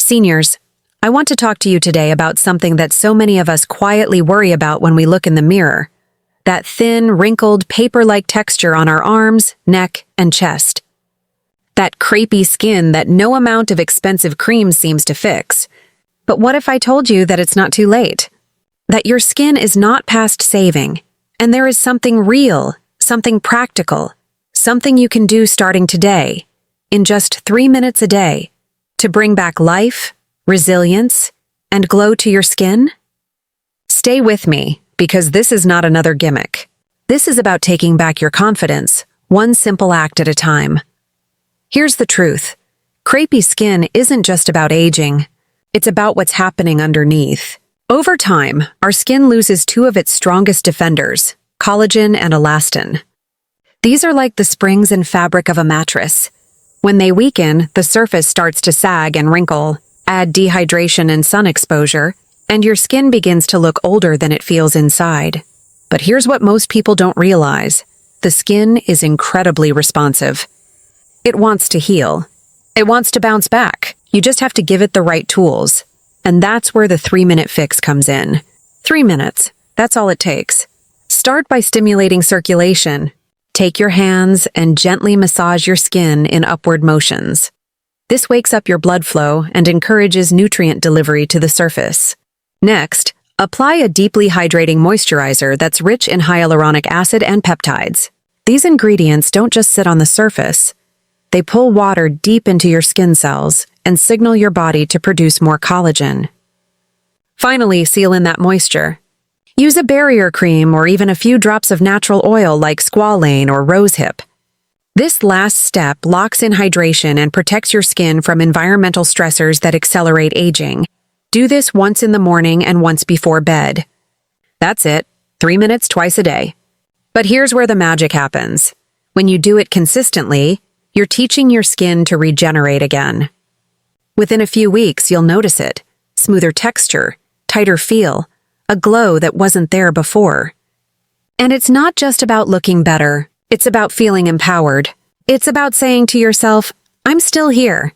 Seniors, I want to talk to you today about something that so many of us quietly worry about when we look in the mirror. That thin, wrinkled, paper-like texture on our arms, neck, and chest. That crepey skin that no amount of expensive cream seems to fix. But what if I told you that it's not too late? That your skin is not past saving, and there is something real, something practical, something you can do starting today, in just 3 minutes a day, to bring back life, resilience, and glow to your skin? Stay with me, because this is not another gimmick. This is about taking back your confidence, one simple act at a time. Here's the truth. Crepey skin isn't just about aging. It's about what's happening underneath. Over time, our skin loses two of its strongest defenders, collagen and elastin. These are like the springs and fabric of a mattress. When they weaken, the surface starts to sag and wrinkle, add dehydration and sun exposure, and your skin begins to look older than it feels inside. But here's what most people don't realize. The skin is incredibly responsive. It wants to heal. It wants to bounce back. You just have to give it the right tools. And that's where the 3-minute fix comes in. 3 minutes. That's all it takes. Start by stimulating circulation. Take your hands and gently massage your skin in upward motions. This wakes up your blood flow and encourages nutrient delivery to the surface. Next, apply a deeply hydrating moisturizer that's rich in hyaluronic acid and peptides. These ingredients don't just sit on the surface. They pull water deep into your skin cells and signal your body to produce more collagen. Finally, seal in that moisture. Use a barrier cream or even a few drops of natural oil like squalane or rosehip. This last step locks in hydration and protects your skin from environmental stressors that accelerate aging. Do this once in the morning and once before bed. That's it, 3 minutes twice a day. But here's where the magic happens. When you do it consistently, you're teaching your skin to regenerate again. Within a few weeks, you'll notice it. Smoother texture, tighter feel, a glow that wasn't there before. And it's not just about looking better. It's about feeling empowered. It's about saying to yourself, I'm still here.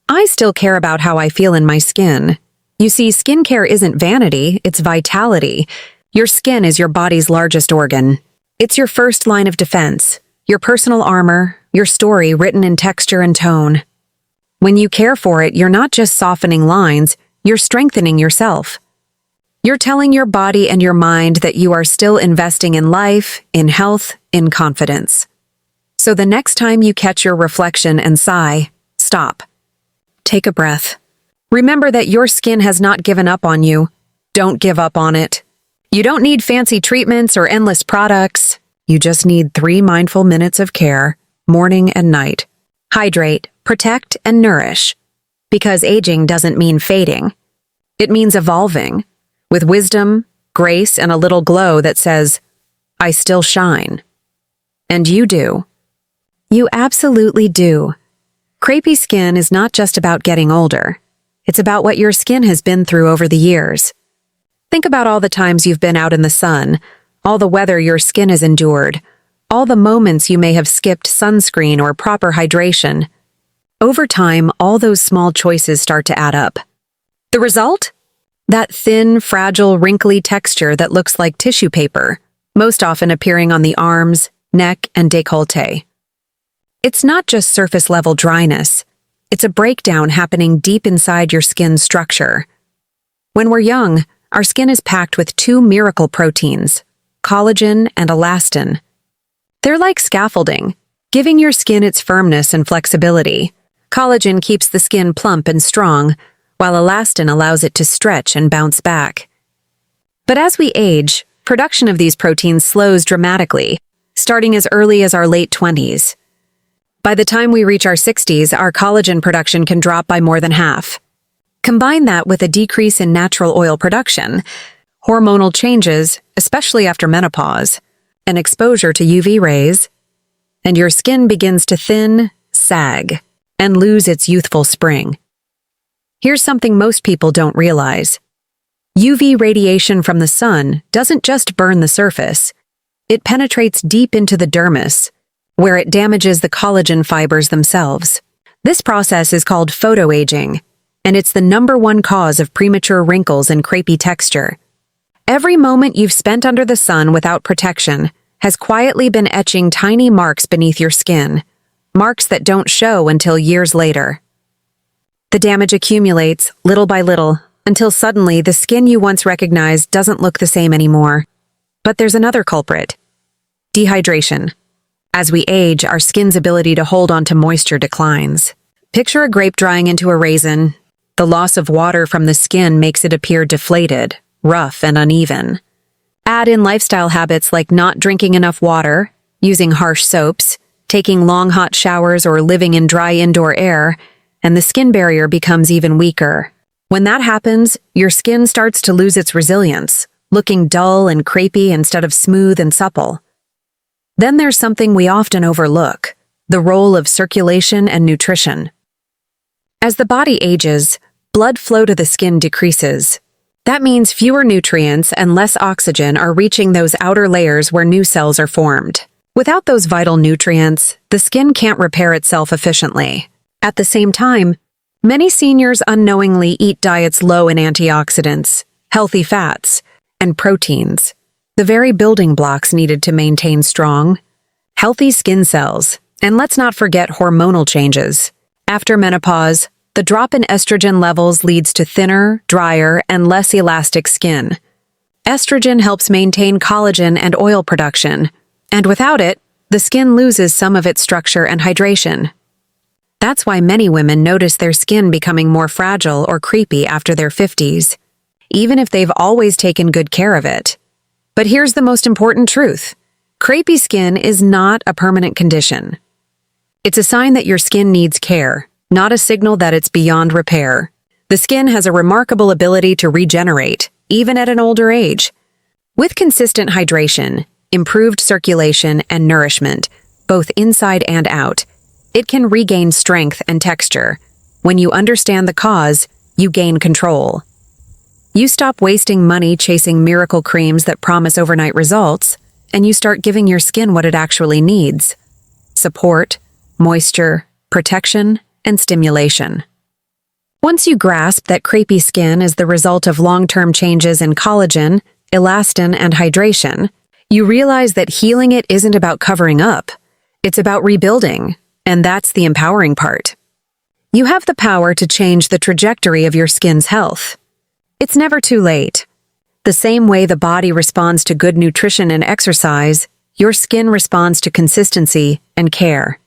I still care about how I feel in my skin. You see, skincare isn't vanity, it's vitality. Your skin is your body's largest organ. It's your first line of defense, your personal armor, your story written in texture and tone. When you care for it, you're not just softening lines, you're strengthening yourself. You're telling your body and your mind that you are still investing in life, in health, in confidence. So the next time you catch your reflection and sigh, stop. Take a breath. Remember that your skin has not given up on you. Don't give up on it. You don't need fancy treatments or endless products. You just need 3 mindful minutes of care, morning and night. Hydrate, protect, and nourish. Because aging doesn't mean fading. It means evolving. With wisdom, grace, and a little glow that says, I still shine. And you do. You absolutely do. Crepey skin is not just about getting older. It's about what your skin has been through over the years. Think about all the times you've been out in the sun, all the weather your skin has endured, all the moments you may have skipped sunscreen or proper hydration. Over time, all those small choices start to add up. The result? That thin, fragile, wrinkly texture that looks like tissue paper, most often appearing on the arms, neck, and décolleté. It's not just surface-level dryness. It's a breakdown happening deep inside your skin's structure. When we're young, our skin is packed with 2 miracle proteins, collagen and elastin. They're like scaffolding, giving your skin its firmness and flexibility. Collagen keeps the skin plump and strong, while elastin allows it to stretch and bounce back. But as we age, production of these proteins slows dramatically, starting as early as our late 20s. By the time we reach our 60s, our collagen production can drop by more than half. Combine that with a decrease in natural oil production, hormonal changes, especially after menopause, and exposure to UV rays, and your skin begins to thin, sag, and lose its youthful spring. Here's something most people don't realize. UV radiation from the sun doesn't just burn the surface. It penetrates deep into the dermis, where it damages the collagen fibers themselves. This process is called photoaging, and it's the #1 cause of premature wrinkles and crepey texture. Every moment you've spent under the sun without protection has quietly been etching tiny marks beneath your skin, marks that don't show until years later. The damage accumulates, little by little, until suddenly the skin you once recognized doesn't look the same anymore. But there's another culprit: dehydration. As we age, our skin's ability to hold onto moisture declines. Picture a grape drying into a raisin. The loss of water from the skin makes it appear deflated, rough, and uneven. Add in lifestyle habits like not drinking enough water, using harsh soaps, taking long hot showers, or living in dry indoor air, and the skin barrier becomes even weaker. When that happens, your skin starts to lose its resilience, looking dull and crepey instead of smooth and supple. Then there's something we often overlook: the role of circulation and nutrition. As the body ages, blood flow to the skin decreases. That means fewer nutrients and less oxygen are reaching those outer layers where new cells are formed. Without those vital nutrients, the skin can't repair itself efficiently. At the same time, many seniors unknowingly eat diets low in antioxidants, healthy fats, and proteins, the very building blocks needed to maintain strong, healthy skin cells. And let's not forget hormonal changes. After menopause, the drop in estrogen levels leads to thinner, drier, and less elastic skin. Estrogen helps maintain collagen and oil production, and without it, the skin loses some of its structure and hydration. That's why many women notice their skin becoming more fragile or crepey after their 50s, even if they've always taken good care of it. But here's the most important truth: crepey skin is not a permanent condition. It's a sign that your skin needs care, not a signal that it's beyond repair. The skin has a remarkable ability to regenerate, even at an older age. With consistent hydration, improved circulation, and nourishment, both inside and out, it can regain strength and texture. When you understand the cause, you gain control. You stop wasting money chasing miracle creams that promise overnight results, and you start giving your skin what it actually needs: support, moisture, protection, and stimulation. Once you grasp that crepey skin is the result of long-term changes in collagen, elastin, and hydration, you realize that healing it isn't about covering up. It's about rebuilding, and that's the empowering part. You have the power to change the trajectory of your skin's health. It's never too late. The same way the body responds to good nutrition and exercise, your skin responds to consistency and care.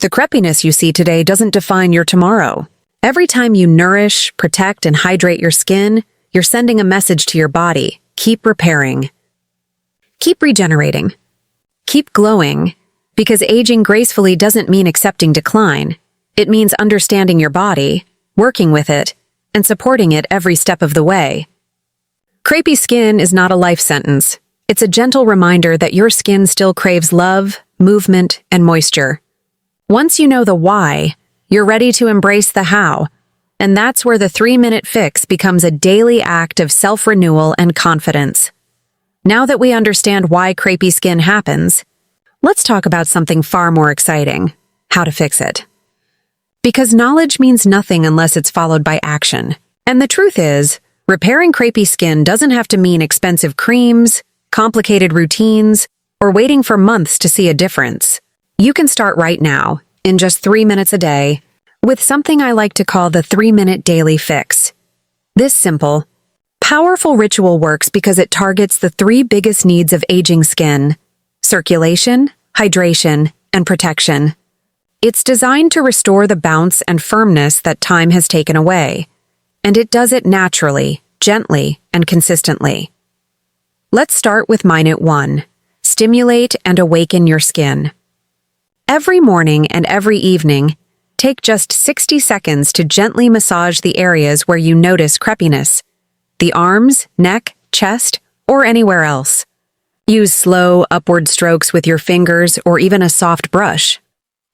The crepiness you see today doesn't define your tomorrow. Every time you nourish, protect, and hydrate your skin, you're sending a message to your body: keep repairing. Keep regenerating. Keep glowing, because aging gracefully doesn't mean accepting decline. It means understanding your body, working with it, and supporting it every step of the way. Crepey skin is not a life sentence. It's a gentle reminder that your skin still craves love, movement, and moisture. Once you know the why, you're ready to embrace the how, and that's where the 3-minute fix becomes a daily act of self-renewal and confidence. Now that we understand why crepey skin happens, let's talk about something far more exciting: how to fix it. Because knowledge means nothing unless it's followed by action. And the truth is, repairing crepey skin doesn't have to mean expensive creams, complicated routines, or waiting for months to see a difference. You can start right now, in just 3 minutes a day, with something I like to call the 3-minute daily fix. This simple, powerful ritual works because it targets the 3 biggest needs of aging skin: circulation, hydration, and protection. It's designed to restore the bounce and firmness that time has taken away, and it does it naturally, gently, and consistently. Let's start with Minute 1. Stimulate and awaken your skin. Every morning and every evening, take just 60 seconds to gently massage the areas where you notice crepiness: the arms, neck, chest, or anywhere else. Use slow, upward strokes with your fingers or even a soft brush.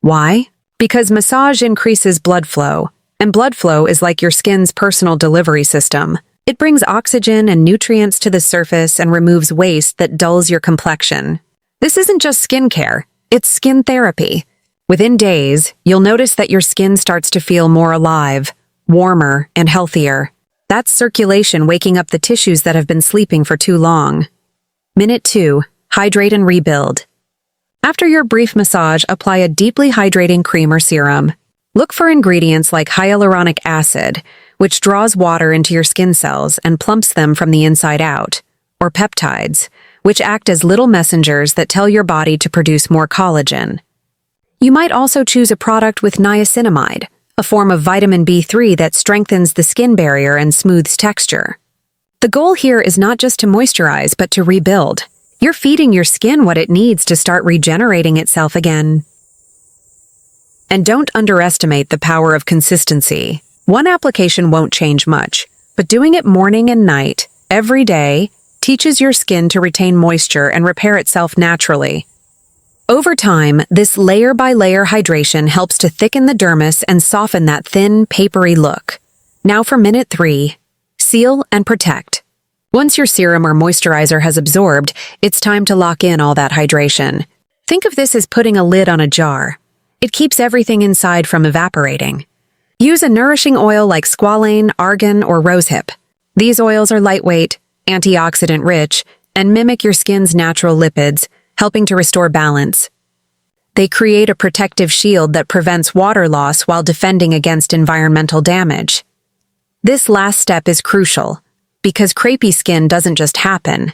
Why? Because massage increases blood flow, and blood flow is like your skin's personal delivery system. It brings oxygen and nutrients to the surface and removes waste that dulls your complexion. This isn't just skincare, it's skin therapy. Within days, you'll notice that your skin starts to feel more alive, warmer, and healthier. That's circulation waking up the tissues that have been sleeping for too long. Minute 2. Hydrate and rebuild. After your brief massage, apply a deeply hydrating cream or serum. Look for ingredients like hyaluronic acid, which draws water into your skin cells and plumps them from the inside out, or peptides, which act as little messengers that tell your body to produce more collagen. You might also choose a product with niacinamide, a form of vitamin B3 that strengthens the skin barrier and smooths texture. The goal here is not just to moisturize, but to rebuild. You're feeding your skin what it needs to start regenerating itself again. And don't underestimate the power of consistency. One application won't change much, but doing it morning and night, every day, teaches your skin to retain moisture and repair itself naturally. Over time, this layer-by-layer hydration helps to thicken the dermis and soften that thin, papery look. Now for minute 3. Seal and protect. Once your serum or moisturizer has absorbed, it's time to lock in all that hydration. Think of this as putting a lid on a jar. It keeps everything inside from evaporating. Use a nourishing oil like squalane, argan, or rosehip. These oils are lightweight, antioxidant-rich, and mimic your skin's natural lipids, helping to restore balance. They create a protective shield that prevents water loss while defending against environmental damage. This last step is crucial, because crepey skin doesn't just happen.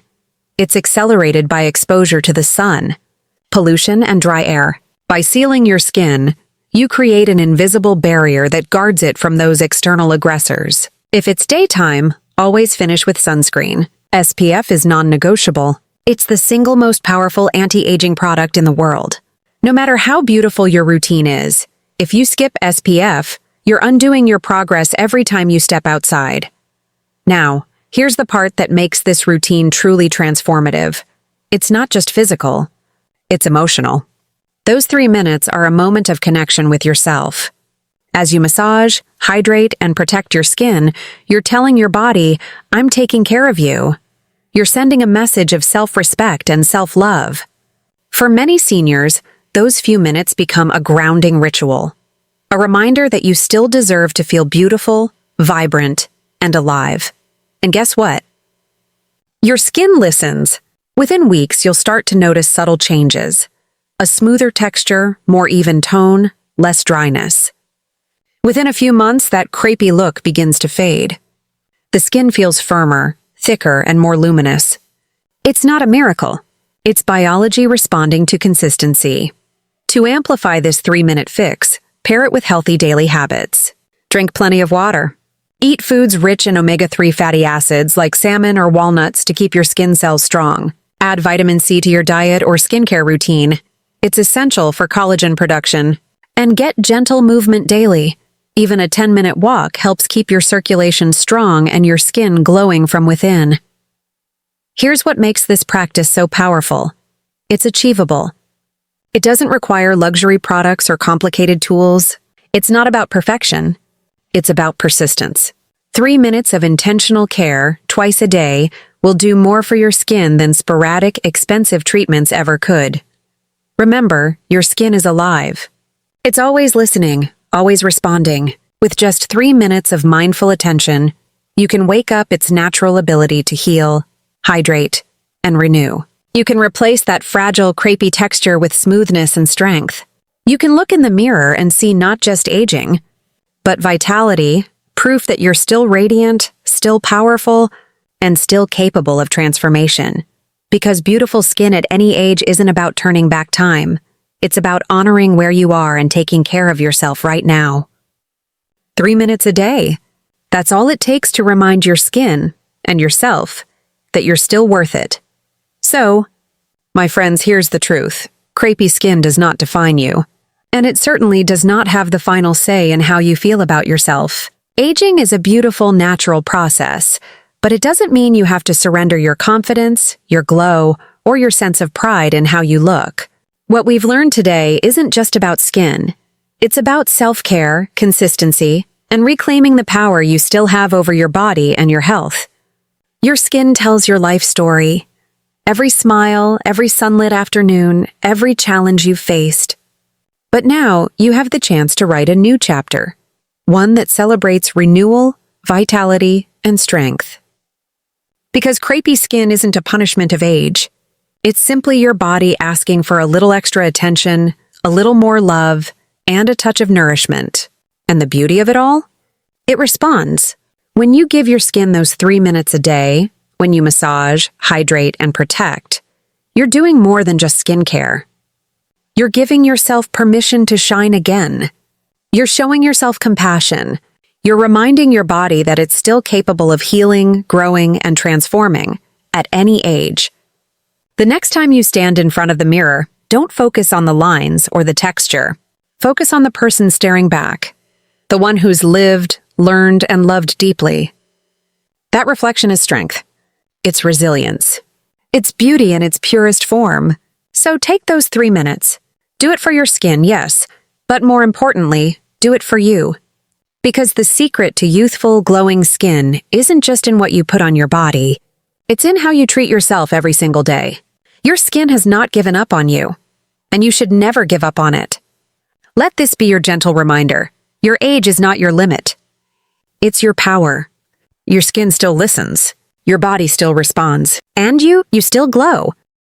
It's accelerated by exposure to the sun, pollution, and dry air. By sealing your skin, you create an invisible barrier that guards it from those external aggressors. If it's daytime, always finish with sunscreen. SPF is non-negotiable. It's the single most powerful anti-aging product in the world. No matter how beautiful your routine is, if you skip SPF, you're undoing your progress every time you step outside. Now, here's the part that makes this routine truly transformative. It's not just physical, it's emotional. Those 3 minutes are a moment of connection with yourself. As you massage, hydrate, and protect your skin, you're telling your body, I'm taking care of you. You're sending a message of self-respect and self-love. For many seniors, those few minutes become a grounding ritual, a reminder that you still deserve to feel beautiful, vibrant, and alive. And guess what? Your skin listens. Within weeks, you'll start to notice subtle changes. A smoother texture, more even tone, less dryness. Within a few months, that crepey look begins to fade. The skin feels firmer, thicker, and more luminous. It's not a miracle. It's biology responding to consistency. To amplify this 3-minute fix, pair it with healthy daily habits. Drink plenty of water. Eat foods rich in omega-3 fatty acids like salmon or walnuts to keep your skin cells strong. Add vitamin C to your diet or skincare routine. It's essential for collagen production. And get gentle movement daily. Even a 10-minute walk helps keep your circulation strong and your skin glowing from within. Here's what makes this practice so powerful. It's achievable. It doesn't require luxury products or complicated tools. It's not about perfection. It's about persistence. 3 minutes of intentional care, twice a day, will do more for your skin than sporadic, expensive treatments ever could. Remember, your skin is alive. It's always listening, always responding. With just 3 minutes of mindful attention, you can wake up its natural ability to heal, hydrate, and renew. You can replace that fragile, crepey texture with smoothness and strength. You can look in the mirror and see not just aging, but vitality, proof that you're still radiant, still powerful, and still capable of transformation. Because beautiful skin at any age isn't about turning back time. It's about honoring where you are and taking care of yourself right now. 3 minutes a day. That's all it takes to remind your skin and yourself that you're still worth it. So, my friends, here's the truth. Crepey skin does not define you. And it certainly does not have the final say in how you feel about yourself. Aging is a beautiful, natural process, but it doesn't mean you have to surrender your confidence, your glow, or your sense of pride in how you look. What we've learned today isn't just about skin. It's about self-care, consistency, and reclaiming the power you still have over your body and your health. Your skin tells your life story. Every smile, every sunlit afternoon, every challenge you've faced. But now, you have the chance to write a new chapter. one that celebrates renewal, vitality, and strength. Because crepey skin isn't a punishment of age. It's simply your body asking for a little extra attention, a little more love, and a touch of nourishment. And the beauty of it all? It responds. When you give your skin those 3 minutes a day, when you massage, hydrate, and protect, you're doing more than just skincare. You're giving yourself permission to shine again. You're showing yourself compassion. You're reminding your body that it's still capable of healing, growing, and transforming at any age. The next time you stand in front of the mirror, don't focus on the lines or the texture. Focus on the person staring back, the one who's lived, learned, and loved deeply. That reflection is strength. It's resilience. It's beauty in its purest form. So take those 3 minutes. Do it for your skin, yes, but more importantly, do it for you. Because the secret to youthful, glowing skin isn't just in what you put on your body. It's in how you treat yourself every single day. Your skin has not given up on you, and you should never give up on it. Let this be your gentle reminder. Your age is not your limit. It's your power. Your skin still listens. Your body still responds. And you still glow.